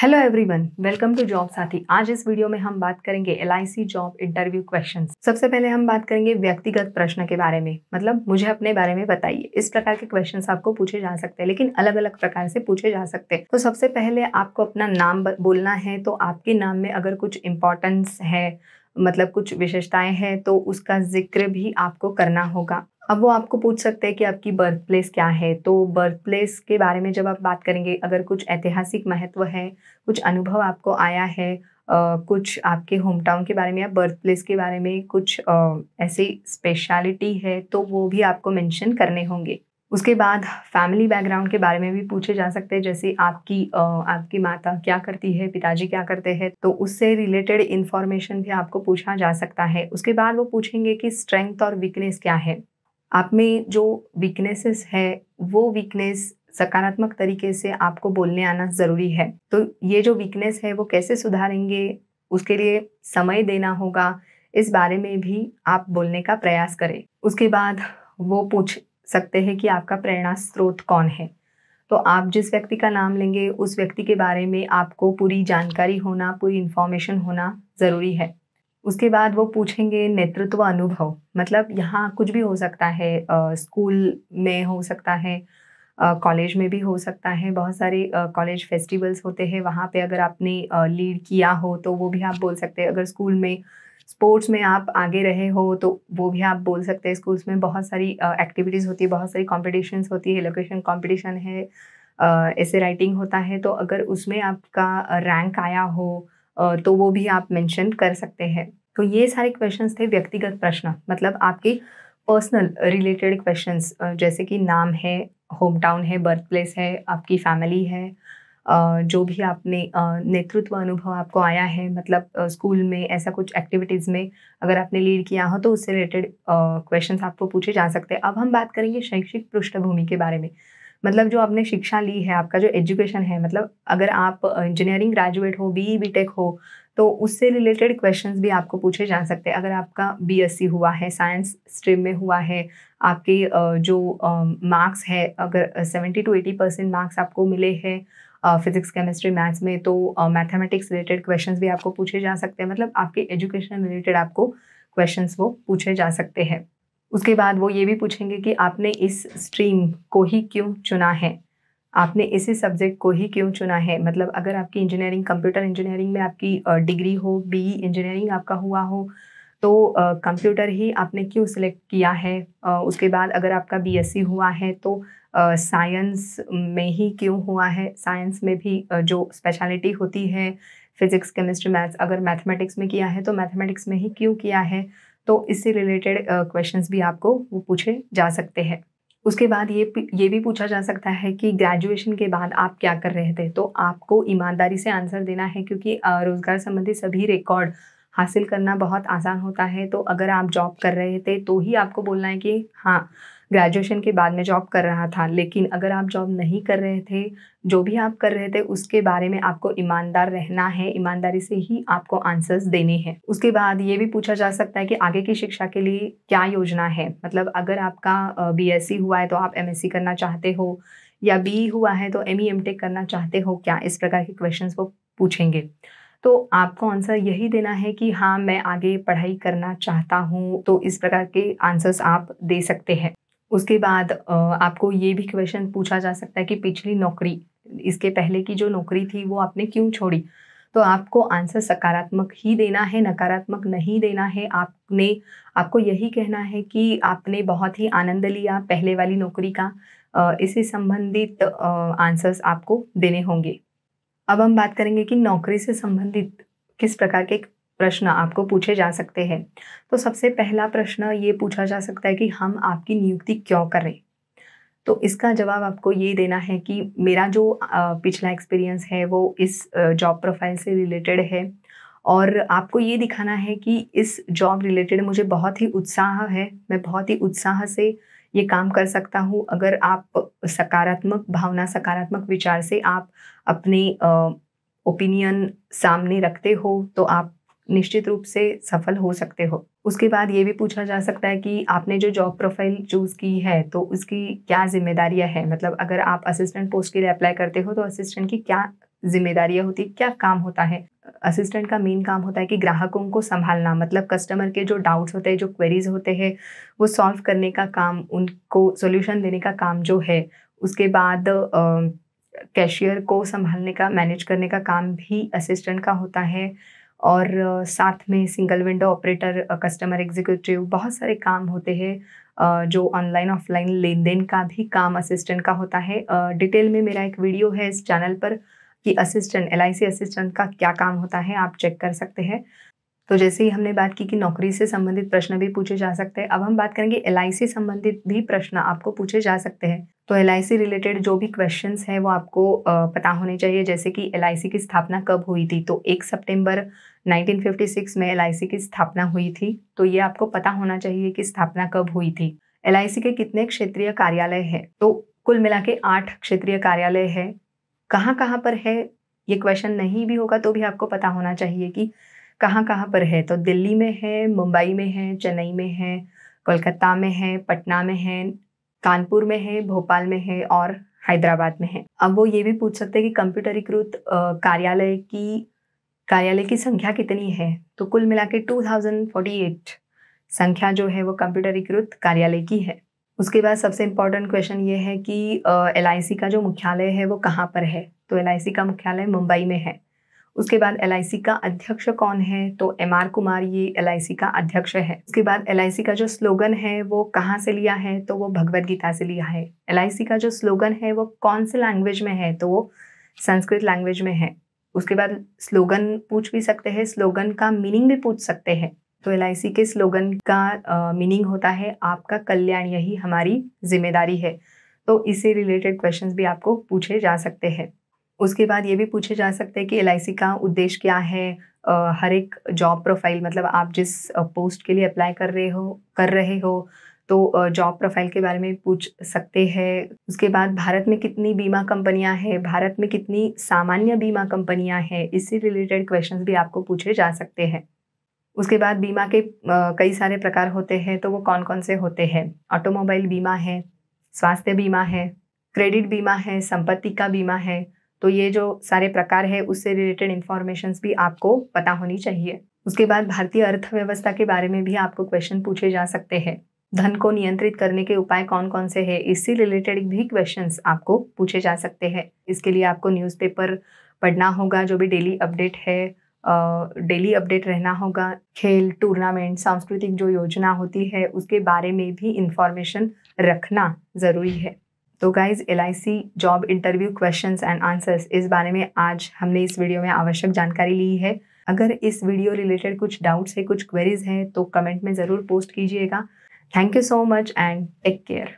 Hello everyone, welcome to Job Saathi. आज इस video में हम बात करेंगे LIC जॉब इंटरव्यू क्वेश्चंस। सबसे पहले हम बात करेंगे व्यक्तिगत प्रश्न के बारे में, मतलब मुझे अपने बारे में बताइए। इस प्रकार के क्वेश्चंस आपको पूछे जा सकते हैं, लेकिन अलग अलग प्रकार से पूछे जा सकते हैं। तो सबसे पहले आपको अपना नाम बोलना है। तो आपके नाम में अगर कुछ इंपॉर्टेंस है, मतलब कुछ विशेषताएं हैं, तो उसका जिक्र भी आपको करना होगा। अब वो आपको पूछ सकते हैं कि आपकी बर्थ प्लेस क्या है। तो बर्थ प्लेस के बारे में जब आप बात करेंगे, अगर कुछ ऐतिहासिक महत्व है, कुछ अनुभव आपको आया है, कुछ आपके होम टाउन के बारे में या बर्थ प्लेस के बारे में कुछ ऐसी स्पेशलिटी है, तो वो भी आपको मेंशन करने होंगे। उसके बाद फैमिली बैकग्राउंड के बारे में भी पूछे जा सकते हैं, जैसे आपकी माता क्या करती है, पिताजी क्या करते हैं, तो उससे रिलेटेड इंफॉर्मेशन भी आपको पूछा जा सकता है। उसके बाद वो पूछेंगे कि स्ट्रेंथ और वीकनेस क्या है। आप में जो वीकनेसेस है, वो वीकनेस सकारात्मक तरीके से आपको बोलने आना ज़रूरी है। तो ये जो वीकनेस है वो कैसे सुधारेंगे, उसके लिए समय देना होगा। इस बारे में भी आप बोलने का प्रयास करें। उसके बाद वो पूछ सकते हैं कि आपका प्रेरणा स्रोत कौन है। तो आप जिस व्यक्ति का नाम लेंगे, उस व्यक्ति के बारे में आपको पूरी जानकारी होना, पूरी इन्फॉर्मेशन होना ज़रूरी है। उसके बाद वो पूछेंगे नेतृत्व अनुभव, मतलब यहाँ कुछ भी हो सकता है। स्कूल में हो सकता है, कॉलेज में भी हो सकता है। बहुत सारे कॉलेज फेस्टिवल्स होते हैं, वहाँ पे अगर आपने लीड किया हो तो वो भी आप बोल सकते हैं। अगर स्कूल में स्पोर्ट्स में आप आगे रहे हो तो वो भी आप बोल सकते हैं। स्कूल्स में बहुत सारी एक्टिविटीज़ होती है, बहुत सारी कॉम्पिटिशन्स होती है, एलोकेशन कॉम्पिटिशन है, ऐसे राइटिंग होता है। तो अगर उसमें आपका रैंक आया हो, तो वो भी आप मेंशन कर सकते हैं। तो ये सारे क्वेश्चंस थे व्यक्तिगत प्रश्न, मतलब आपके पर्सनल रिलेटेड क्वेश्चंस, जैसे कि नाम है, होम टाउन है, बर्थ प्लेस है, आपकी फैमिली है, जो भी आपने नेतृत्व अनुभव आपको आया है, मतलब स्कूल में ऐसा कुछ एक्टिविटीज़ में अगर आपने लीड किया हो, तो उससे रिलेटेड क्वेश्चंस आपको पूछे जा सकते हैं। अब हम बात करेंगे शैक्षिक पृष्ठभूमि के बारे में, मतलब जो आपने शिक्षा ली है, आपका जो एजुकेशन है, मतलब अगर आप इंजीनियरिंग ग्रेजुएट हो, BE BTech हो, तो उससे रिलेटेड क्वेश्चंस भी आपको पूछे जा सकते हैं। अगर आपका BSc हुआ है, साइंस स्ट्रीम में हुआ है, आपके जो मार्क्स है, अगर 70 to 80% मार्क्स आपको मिले हैं फिजिक्स, केमिस्ट्री, मैथ्स में, तो मैथमेटिक्स रिलेटेड क्वेश्चंस भी आपको पूछे जा सकते हैं। मतलब आपके एजुकेशन रिलेटेड आपको क्वेश्चंस वो पूछे जा सकते हैं। उसके बाद वो ये भी पूछेंगे कि आपने इस स्ट्रीम को ही क्यों चुना है, आपने इसी सब्जेक्ट को ही क्यों चुना है। मतलब अगर आपकी इंजीनियरिंग, कंप्यूटर इंजीनियरिंग में आपकी डिग्री हो, BE इंजीनियरिंग आपका हुआ हो, तो कंप्यूटर ही आपने क्यों सिलेक्ट किया है। उसके बाद अगर आपका BSc हुआ है, तो साइंस में ही क्यों हुआ है। साइंस में भी जो स्पेशलिटी होती है, फिजिक्स, केमिस्ट्री, मैथ्स, अगर मैथमेटिक्स में किया है तो मैथमेटिक्स में ही क्यों किया है। तो इससे रिलेटेड क्वेश्चंस भी आपको वो पूछे जा सकते हैं। उसके बाद ये भी पूछा जा सकता है कि ग्रेजुएशन के बाद आप क्या कर रहे थे। तो आपको ईमानदारी से आंसर देना है, क्योंकि रोज़गार संबंधी सभी रिकॉर्ड हासिल करना बहुत आसान होता है। तो अगर आप जॉब कर रहे थे तो ही आपको बोलना है कि हाँ, ग्रेजुएशन के बाद में जॉब कर रहा था। लेकिन अगर आप जॉब नहीं कर रहे थे, जो भी आप कर रहे थे उसके बारे में आपको ईमानदार रहना है, ईमानदारी से ही आपको आंसर्स देने हैं। उसके बाद ये भी पूछा जा सकता है कि आगे की शिक्षा के लिए क्या योजना है। मतलब अगर आपका BSc हुआ है तो आप MSc करना चाहते हो, या BE हुआ है तो ME MTech करना चाहते हो क्या, इस प्रकार के क्वेश्चंस वो पूछेंगे। तो आपको आंसर यही देना है कि हाँ, मैं आगे पढ़ाई करना चाहता हूँ। तो इस प्रकार के आंसर्स आप दे सकते हैं। उसके बाद आपको ये भी क्वेश्चन पूछा जा सकता है कि पिछली नौकरी, इसके पहले की जो नौकरी थी वो आपने क्यों छोड़ी। तो आपको आंसर सकारात्मक ही देना है, नकारात्मक नहीं देना है। आपको यही कहना है कि आपने बहुत ही आनंद लिया पहले वाली नौकरी का। इससे संबंधित आंसर्स आपको देने होंगे। अब हम बात करेंगे कि नौकरी से संबंधित किस प्रकार के प्रश्न आपको पूछे जा सकते हैं। तो सबसे पहला प्रश्न ये पूछा जा सकता है कि हम आपकी नियुक्ति क्यों करें। तो इसका जवाब आपको ये देना है कि मेरा जो पिछला एक्सपीरियंस है वो इस जॉब प्रोफाइल से रिलेटेड है, और आपको ये दिखाना है कि इस जॉब रिलेटेड मुझे बहुत ही उत्साह है, मैं बहुत ही उत्साह से ये काम कर सकता हूँ। अगर आप सकारात्मक भावना, सकारात्मक विचार से आप अपने ओपिनियन सामने रखते हो, तो आप निश्चित रूप से सफल हो सकते हो। उसके बाद ये भी पूछा जा सकता है कि आपने जो जॉब प्रोफाइल चूज़ की है तो उसकी क्या ज़िम्मेदारियाँ हैं। मतलब अगर आप असिस्टेंट पोस्ट के लिए अप्लाई करते हो तो असिस्टेंट की क्या जिम्मेदारियां होती है, क्या काम होता है। असिस्टेंट का मेन काम होता है कि ग्राहकों को संभालना, मतलब कस्टमर के जो डाउट्स होते हैं, जो क्वेरीज होते हैं, वो सॉल्व करने का काम, उनको सॉल्यूशन देने का काम जो है। उसके बाद कैशियर को संभालने का, मैनेज करने का काम भी असिस्टेंट का होता है। और साथ में single window operator, customer executive, बहुत सारे काम होते हैं। जो ऑनलाइन ऑफलाइन लेन देन का भी काम असिस्टेंट का होता है। डिटेल में मेरा एक वीडियो है इस चैनल पर कि असिस्टेंट, LIC असिस्टेंट का क्या काम होता है, आप चेक कर सकते हैं। तो जैसे ही हमने बात की कि नौकरी से संबंधित प्रश्न भी पूछे जा सकते हैं, अब हम बात करेंगे LIC संबंधित भी प्रश्न आपको पूछे जा सकते हैं। तो LIC रिलेटेड जो भी क्वेश्चंस हैं वो आपको पता होने चाहिए। जैसे कि LIC की स्थापना कब हुई थी, तो 1 सितंबर 1956 में LIC की स्थापना हुई थी। तो ये आपको पता होना चाहिए कि स्थापना कब हुई थी। LIC के कितने क्षेत्रीय कार्यालय है, तो कुल मिला के 8 क्षेत्रीय कार्यालय है। कहाँ कहाँ पर है, ये क्वेश्चन नहीं भी होगा तो भी आपको पता होना चाहिए कि कहाँ कहाँ पर है। तो दिल्ली में है, मुंबई में है, चेन्नई में है, कोलकाता में है, पटना में है, कानपुर में है, भोपाल में है और हैदराबाद में है। अब वो ये भी पूछ सकते हैं कि कंप्यूटरीकृत कार्यालय की संख्या कितनी है, तो कुल मिला के 2048 संख्या जो है वो कंप्यूटरीकृत कार्यालय की है। उसके बाद सबसे इम्पोर्टेंट क्वेश्चन ये है कि LIC का जो मुख्यालय है वो कहाँ पर है, तो LIC का मुख्यालय मुंबई में है। उसके बाद LIC का अध्यक्ष कौन है, तो MR कुमार ये LIC का अध्यक्ष है। उसके बाद LIC का जो स्लोगन है वो कहाँ से लिया है, तो वो भगवद गीता से लिया है। LIC का जो स्लोगन है वो कौन से लैंग्वेज में है, तो वो संस्कृत लैंग्वेज में है। उसके बाद स्लोगन पूछ भी सकते हैं, स्लोगन का मीनिंग भी पूछ सकते हैं। तो LIC के स्लोगन का मीनिंग होता है आपका कल्याण यही हमारी जिम्मेदारी है। तो इससे रिलेटेड क्वेश्चंस भी आपको पूछे जा सकते हैं। उसके बाद ये भी पूछे जा सकते हैं कि LIC का उद्देश्य क्या है। हर एक जॉब प्रोफाइल, मतलब आप जिस पोस्ट के लिए अप्लाई कर रहे हो तो जॉब प्रोफाइल के बारे में पूछ सकते हैं। उसके बाद भारत में कितनी बीमा कंपनियां हैं, भारत में कितनी सामान्य बीमा कंपनियां हैं, इससे रिलेटेड क्वेश्चंस भी आपको पूछे जा सकते हैं। उसके बाद बीमा के कई सारे प्रकार होते हैं, तो वो कौन कौन से होते हैं। ऑटोमोबाइल बीमा है, स्वास्थ्य बीमा है, क्रेडिट बीमा है, संपत्ति का बीमा है। तो ये जो सारे प्रकार है उससे रिलेटेड इंफॉर्मेशंस भी आपको पता होनी चाहिए। उसके बाद भारतीय अर्थव्यवस्था के बारे में भी आपको क्वेश्चन पूछे जा सकते हैं। धन को नियंत्रित करने के उपाय कौन कौन से हैं, इससे रिलेटेड भी क्वेश्चंस आपको पूछे जा सकते हैं। इसके लिए आपको न्यूज़पेपर पढ़ना होगा, जो भी डेली अपडेट है, डेली अपडेट रहना होगा। खेल, टूर्नामेंट, सांस्कृतिक जो योजना होती है उसके बारे में भी इंफॉर्मेशन रखना ज़रूरी है। तो guys, LIC job interview questions and answers, इस बारे में आज हमने इस वीडियो में आवश्यक जानकारी ली है। अगर इस वीडियो रिलेटेड कुछ डाउट्स है, कुछ क्वेरीज हैं, तो कमेंट में ज़रूर पोस्ट कीजिएगा। Thank you so much and take care.